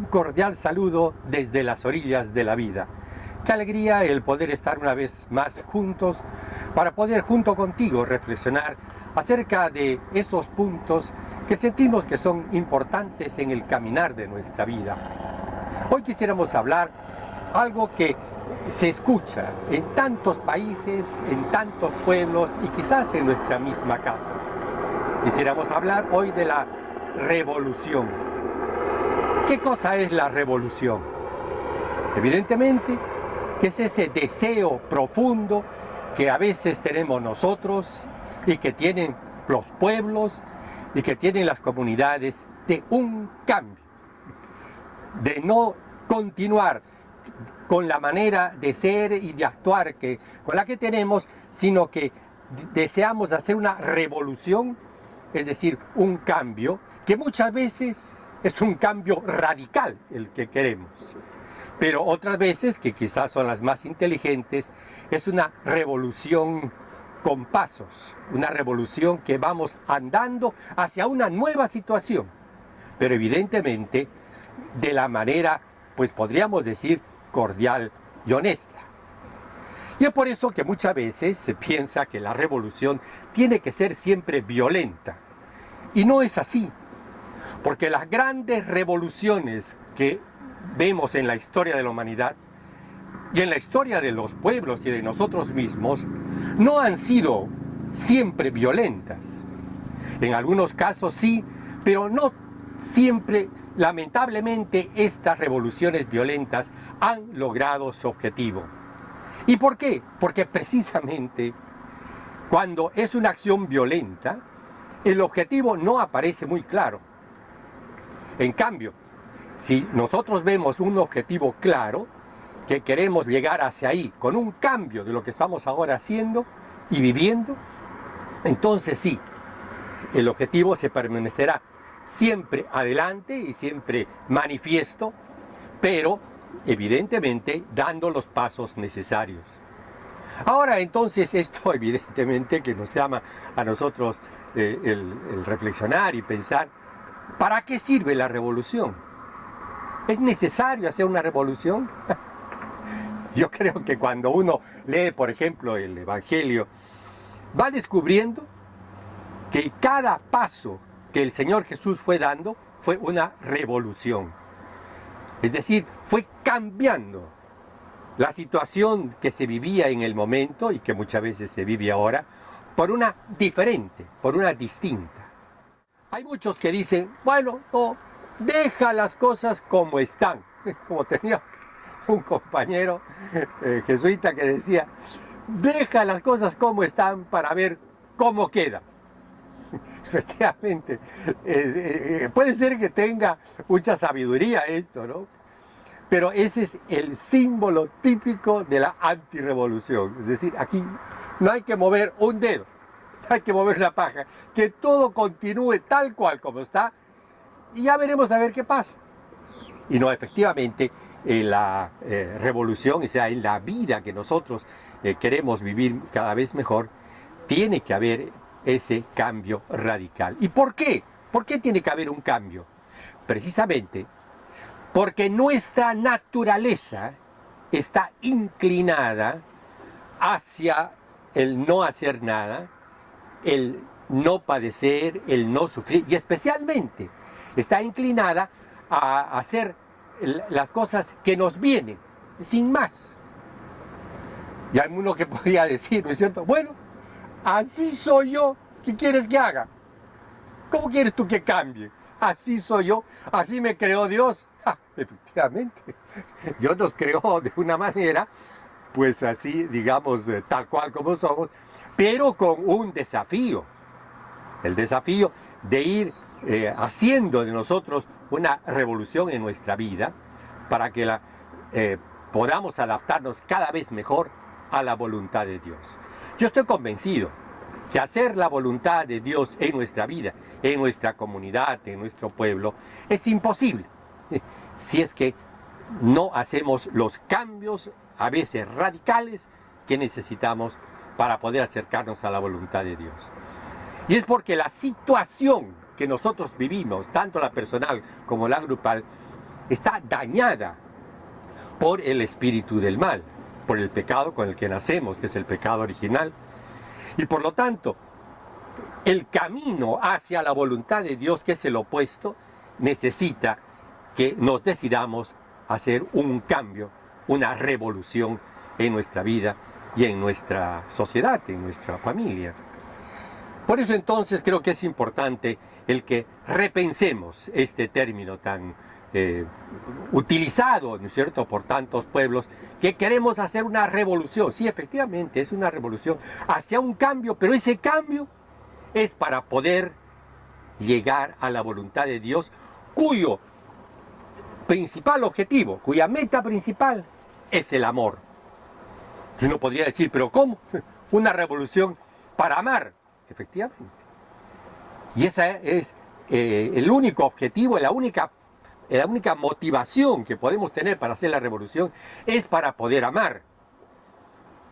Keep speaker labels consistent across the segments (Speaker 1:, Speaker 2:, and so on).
Speaker 1: cordial saludo desde las orillas de la vida. Qué alegría el poder estar una vez más juntos para poder junto contigo reflexionar acerca de esos puntos que sentimos que son importantes en el caminar de nuestra vida. Hoy quisiéramos hablar algo que se escucha en tantos países, en tantos pueblos y quizás en nuestra misma casa. Quisiéramos hablar hoy de la revolución. ¿Qué cosa es la revolución? Evidentemente que es ese deseo profundo que a veces tenemos nosotros y que tienen los pueblos y que tienen las comunidades de un cambio, de no continuar con la manera de ser y de actuar con la que tenemos, sino que deseamos hacer una revolución, es decir, un cambio que muchas veces es un cambio radical el que queremos. Pero otras veces, que quizás son las más inteligentes, es una revolución con pasos, una revolución que vamos andando hacia una nueva situación, pero evidentemente de la manera, pues podríamos decir, cordial y honesta. Y es por eso que muchas veces se piensa que la revolución tiene que ser siempre violenta, y no es así, porque las grandes revoluciones que vemos en la historia de la humanidad y en la historia de los pueblos y de nosotros mismos no han sido siempre violentas. En algunos casos sí, pero no siempre, lamentablemente, estas revoluciones violentas han logrado su objetivo. ¿Y por qué? Porque precisamente cuando es una acción violenta, el objetivo no aparece muy claro. En cambio, si nosotros vemos un objetivo claro, que queremos llegar hacia ahí, con un cambio de lo que estamos ahora haciendo y viviendo, entonces sí, el objetivo se permanecerá siempre adelante y siempre manifiesto, pero evidentemente dando los pasos necesarios. Ahora entonces esto evidentemente que nos llama a nosotros el reflexionar y pensar, ¿para qué sirve la revolución? ¿Es necesario hacer una revolución? Yo creo que cuando uno lee, por ejemplo, el Evangelio, va descubriendo que cada paso que el Señor Jesús fue dando fue una revolución. Es decir, fue cambiando la situación que se vivía en el momento y que muchas veces se vive ahora, por una diferente, por una distinta. Hay muchos que dicen, bueno, no, deja las cosas como están. Como tenía un compañero jesuita que decía, deja las cosas como están para ver cómo queda. Efectivamente, puede ser que tenga mucha sabiduría esto, ¿no? Pero ese es el símbolo típico de la antirrevolución. Es decir, aquí no hay que mover un dedo, no hay que mover la paja, que todo continúe tal cual como está y ya veremos a ver qué pasa. Y no, efectivamente, la revolución, o sea, en la vida que nosotros queremos vivir cada vez mejor, tiene que haber ese cambio radical. ¿Y por qué? ¿Por qué tiene que haber un cambio? Precisamente porque nuestra naturaleza está inclinada hacia el no hacer nada, el no padecer, el no sufrir, y especialmente está inclinada a hacer las cosas que nos vienen, sin más. Y hay uno que podría decir, ¿no es cierto? Bueno, así soy yo, ¿qué quieres que haga? ¿Cómo quieres tú que cambie? Así soy yo, así me creó Dios. Efectivamente, Dios nos creó de una manera, pues así, digamos, tal cual como somos, pero con un desafío. El desafío de ir haciendo de nosotros una revolución en nuestra vida para que podamos adaptarnos cada vez mejor a la voluntad de Dios. Yo estoy convencido que hacer la voluntad de Dios en nuestra vida, en nuestra comunidad, en nuestro pueblo, es imposible si es que no hacemos los cambios, a veces radicales, que necesitamos para poder acercarnos a la voluntad de Dios. Y es porque la situación que nosotros vivimos, tanto la personal como la grupal, está dañada por el espíritu del mal, por el pecado con el que nacemos, que es el pecado original. Y por lo tanto, el camino hacia la voluntad de Dios, que es el opuesto, necesita que nos decidamos a hacer un cambio, una revolución en nuestra vida y en nuestra sociedad, en nuestra familia. Por eso entonces creo que es importante el que repensemos este término tan utilizado, ¿no es cierto?, por tantos pueblos, que queremos hacer una revolución. Sí, efectivamente, es una revolución hacia un cambio, pero ese cambio es para poder llegar a la voluntad de Dios, cuyo principal objetivo, cuya meta principal es el amor. Y uno podría decir, ¿pero cómo? Una revolución para amar. Efectivamente. Y ese es el único objetivo, la única motivación que podemos tener para hacer la revolución es para poder amar.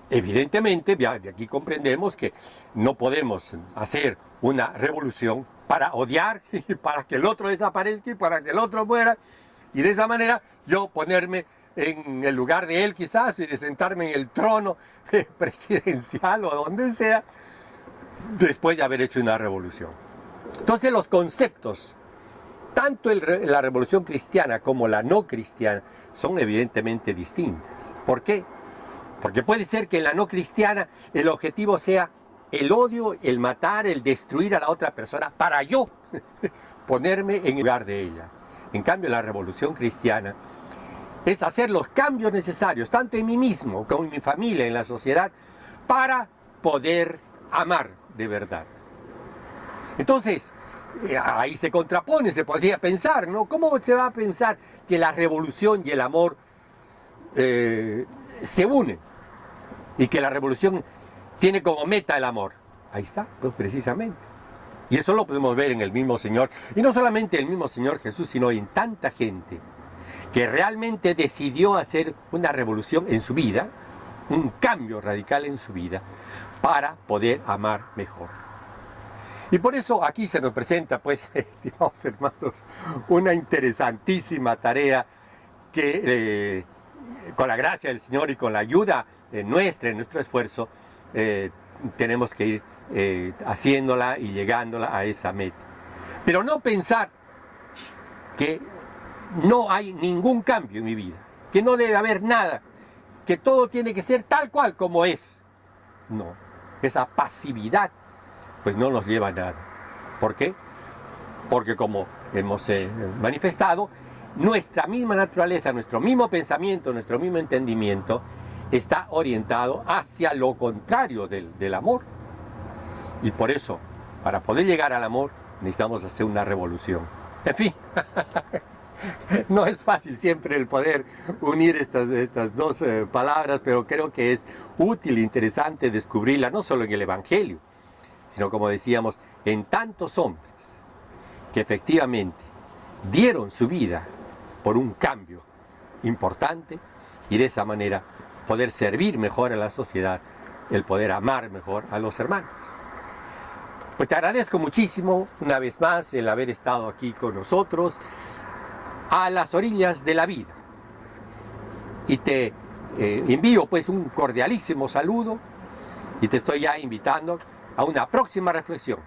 Speaker 1: Evidentemente, de aquí comprendemos que no podemos hacer una revolución para odiar, y para que el otro desaparezca y para que el otro muera, y de esa manera yo ponerme en el lugar de él quizás y de sentarme en el trono presidencial o donde sea, después de haber hecho una revolución. Entonces los conceptos, tanto la revolución cristiana como la no cristiana, son evidentemente distintas. ¿Por qué? Porque puede ser que en la no cristiana el objetivo sea el odio, el matar, el destruir a la otra persona para yo ponerme en lugar de ella. En cambio, la revolución cristiana es hacer los cambios necesarios, tanto en mí mismo como en mi familia, en la sociedad, para poder amar de verdad. Entonces, ahí se contrapone, se podría pensar, ¿no? ¿Cómo se va a pensar que la revolución y el amor se unen? Y que la revolución tiene como meta el amor. Ahí está, pues precisamente. Y eso lo podemos ver en el mismo Señor. Y no solamente el mismo Señor Jesús, sino en tanta gente que realmente decidió hacer una revolución en su vida, un cambio radical en su vida, para poder amar mejor. Y por eso aquí se nos presenta, pues, estimados hermanos, una interesantísima tarea que con la gracia del Señor y con la ayuda nuestra, en nuestro esfuerzo, tenemos que ir haciéndola y llegándola a esa meta. Pero no pensar que no hay ningún cambio en mi vida, que no debe haber nada, que todo tiene que ser tal cual como es. No, esa pasividad pues no nos lleva a nada. ¿Por qué? Porque como hemos manifestado, nuestra misma naturaleza, nuestro mismo pensamiento, nuestro mismo entendimiento está orientado hacia lo contrario del amor. Y por eso, para poder llegar al amor, necesitamos hacer una revolución. En fin, no es fácil siempre el poder unir estas dos palabras, pero creo que es útil e interesante descubrirla, no solo en el Evangelio, sino, como decíamos, en tantos hombres que efectivamente dieron su vida por un cambio importante y de esa manera poder servir mejor a la sociedad, el poder amar mejor a los hermanos. Pues te agradezco muchísimo una vez más el haber estado aquí con nosotros a las orillas de la vida. Y te envío pues un cordialísimo saludo y te estoy ya invitando a una próxima reflexión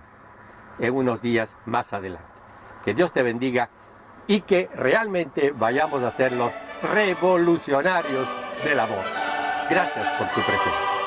Speaker 1: en unos días más adelante. Que Dios te bendiga y que realmente vayamos a ser los revolucionarios del amor. Gracias por tu presencia.